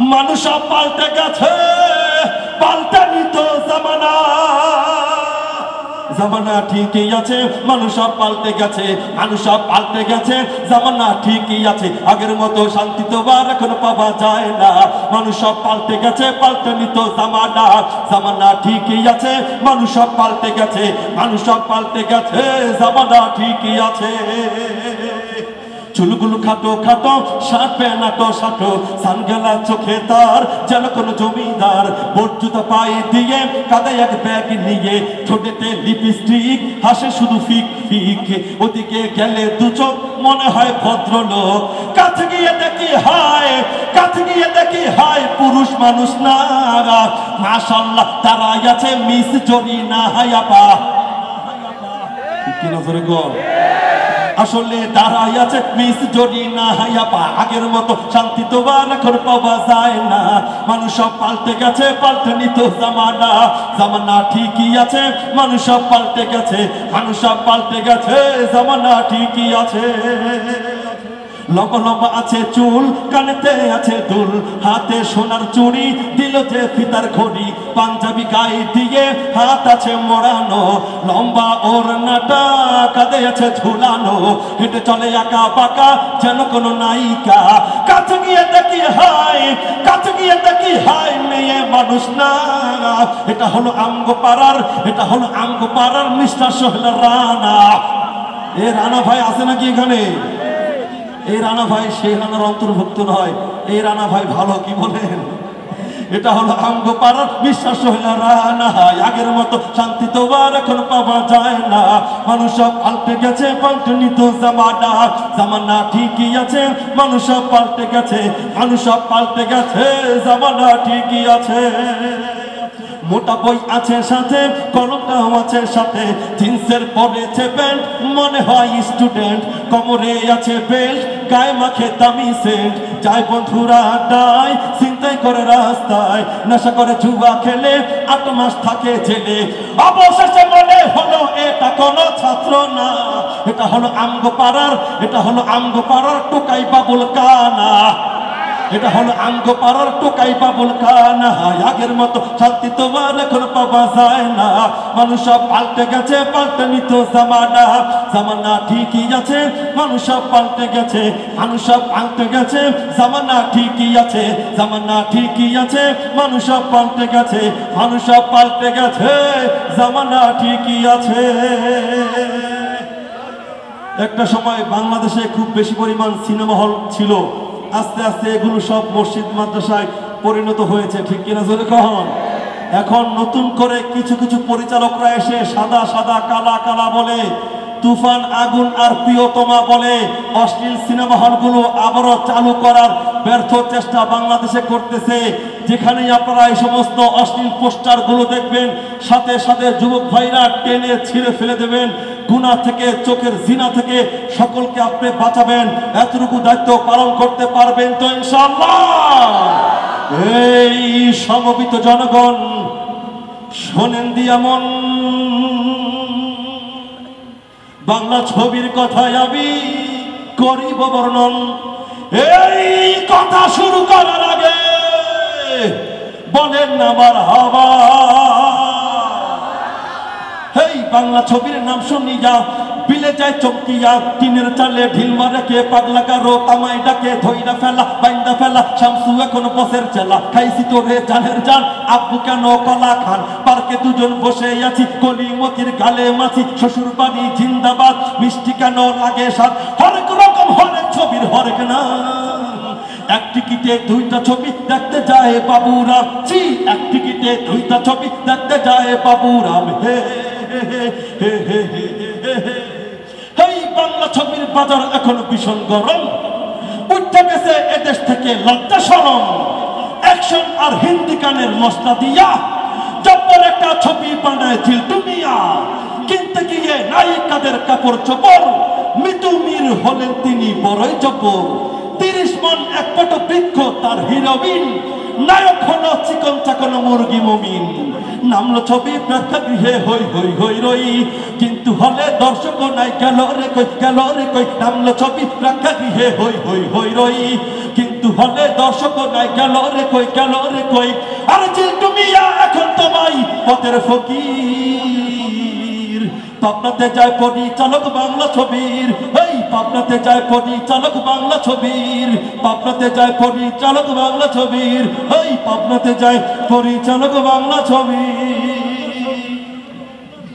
মানুষ পাল্টে গেছে, পাল্টানি তো জামানা। জামানা ঠিকই আছে, মানুষ পাল্টে গেছে, মানুষ পাল্টে গেছে, জামানা ঠিকই আছে। আগের মতো শান্তি তো আর এখন পাওয়া যায় না। মানুষ পাল্টে গেছে, পাল্টানি তো জামানা। জামানা ঠিকই আছে, মানুষ পাল্টে গেছে, মানুষ পাল্টে গেছে, জামানা ঠিকই আছে। চুলগুলো খাটো খাটো, শার্ট প্যান্ট সাটো, সানগ্লাস চোখে তার, যেন কোন জমিদার। বোট জুতা পায়ে দিয়ে, কাঁধে এক ব্যাগ নিয়ে, ঠোঁটেতে লিপস্টিক, হাসে শুধু ফিক ফিক। ওদিকে গেলে দু চোখ, মনে হয় ভদ্রলোক। কাছে গিয়ে দেখি হায়, কাছে গিয়ে দেখি হায়, পুরুষ মানুষ না। মাশাআল্লাহ তারাই আছে মিস জরিনা হায়াপা। কি নজরে গো, আসলে দাঁড়াই আছে মিস জরিনা হায়াপা। আগের মতো শান্তি তো আর এখন পাওয়া যায় না। মানুষ সব পাল্টে গেছে, পাল্টেনি তো জামানা। জামানা ঠিকই আছে, মানুষ সব পাল্টে গেছে, মানুষ সব পাল্টে গেছে, জামানা ঠিকই আছে। লম্বা লম্বা আছে চুল, কানেতে আছে দুল, হাতে সোনার চুড়ি, দিল যে ফিতার ঘড়ি। পাঞ্জাবি গায়ে দিয়ে হাত আছে মোড়ানো, লম্বা ওড়নাটা কাঁধে আছে ঝুলানো। হেঁটে চলে একা বাঁকা, যেন কোনো নায়িকা। কাছে গিয়ে দেখি হায়, কাছে গিয়ে দেখি হায়, মেয়ে মানুষ না। এটা হলো আমগো পাড়ার, এটা হলো আমগো পাড়ার মিস্টার সোহেল রানা। এ রানা ভাই আছে নাকি এখানে? এই রানা ভাই সেই রানার অন্তর্ভুক্ত নয়। এই রানা ভাই ভালো, কি বলেন? এটা হলো আমগো পাড়ার বিশ্বাস সোহেল রানা। আগের মতো শান্তি তো আর এখন পাওয়া যায় না। মানুষ সব পাল্টে গেছে, পাল্টেনি তো জামানা। জামানা ঠিকই আছে, মানুষ সব পাল্টে গেছে, মানুষ সব পাল্টে গেছে, জামানা ঠিকই আছে। মোটা বই আছে সাথে, কলমটাও আছে সাথে, জিন্সের পরেছে প্যান্ট, মনে হয় স্টুডেন্ট। কোমরে আছে বেল্ট, গায়ে মাখে দামি সেন্ট। যায় বন্ধুরা আড্ডায়, চিন্তাই করে রাস্তায়, নেশা করে জুয়া খেলে 8 মাস থাকে জেলে। অবশেষে মনে হলো এটা কোনো ছাত্র না। এটা হলো আমগো পাড়ার, এটা হলো আমগো পাড়ার টোকাই বাবুল কানা। এটা হলো আমগো পাড়ার টোকাই বাবুল কানা। আগের মতো শান্তি তো আর এখন পাওয়া যায় না। মানুষ সব পাল্টে গেছে, পাল্টেনি তো জামানা। জামানা ঠিকই আছে, মানুষ সব পাল্টে গেছে, মানুষ সব পাল্টে গেছে, জামানা ঠিকই আছে, জামানা ঠিকই আছে, মানুষ সব পাল্টে গেছে, মানুষ সব পাল্টে গেছে, জামানা ঠিকই আছে। একটা সময় বাংলাদেশে খুব বেশি পরিমাণ সিনেমা হল ছিল। আস্তে আস্তে এগুলো সব মসজিদ মাদ্রাসায় পরিণত হয়েছে, ঠিক কিনা জোরে কখন? এখন নতুন করে কিছু কিছু পরিচালকরা এসে সাদা সাদা কালা কালা বলে, তুফান, আগুন আর প্রিয়তমা বলে অশ্লীল সিনেমা হলগুলো আবারও চালু করার ব্যর্থ চেষ্টা বাংলাদেশে করতেছে। যেখানেই আপনারা এই সমস্ত অশ্লীল পোস্টারগুলো দেখবেন, সাথে সাথে যুবক ভাইরা টেনে ছিঁড়ে ফেলে দেবেন। গুনাহ থেকে, চোখের জিনা থেকে সকলকে আপনি বাঁচাবেন। এতটুকু দায়িত্ব পালন করতে পারবেন তো ইনশাআল্লাহ? এই সমবেত জনগণ শোনেন দিয়া মন, বাংলা ছবির কথায় আমি করিব বর্ণন। এই কথা শুরু করার আগে বলেন আমার হাওয়া। এই বাংলা ছবির নাম শুনিয়া বিলে যায় চমকিয়া, টিনের চালে ঢিল মারে কে, পাগলা কারো তামাই ডাকে, ধইরা ফেলা বাইন্দা ফেলা, শামসু এখন বসের চেলা। খাইছি তোরে জানের জান, আব্বু কেন কলা খান, পার্কে দুজন বসে আছি, কলিমতির গালে মাছি, শ্বশুর বাড়ি জিন্দাবাদ, মিষ্টি কেন লাগে স্বাদ, হরেক রকম হরেক ছবির হরেক নাম। এক টিকিটে 2টা ছবি দেখতে যায় বাবুরাম, জি এক টিকিটে 2টা ছবি দেখতে যায় বাবুরাম। হে হে হে হে হে হে। এই বাংলা ছবির বাজার এখন ভীষণ গরম, উঠতে গেছে এদেশ থেকে লজ্জা শরম। অ্যাকশন আর হিন্দি গানের মশলা দিয়া জব্বর একটা ছবি বানায় জিল্টু মিয়া। কিনতে গিয়ে নায়িকাদের কাপড় চোপড়, মৃত্যু মীর হলেন তিনি বড়ই জব্বর। 30 মন এক পট বৃক্ষ তার হিরোইন, নায়ক হলো চিকন চাকন মুরগি মমিন। নামলো ছবি প্রেক্ষাগৃহে হই হই হই রই, কিন্তু হলে দর্শক নাই, গেল রে কই, গেল রে কই। নামলো ছবি প্রেক্ষাগৃহে হই হই হই রই, কিন্তু কিন্তু হলে দর্শক নাই, গেল রে কই, গেল রে কই। আর চিন্টু মিয়া এখন তোমায় পথের ফকির। পাবনাতে যায় পরিচালক বাংলা ছবির, এই পাবনাতে যায় পরিচালক বাংলা ছবির, পাবনাতে যায় পরিচালক বাংলা ছবির, এই পাবনাতে যায় পরিচালক বাংলা ছবির।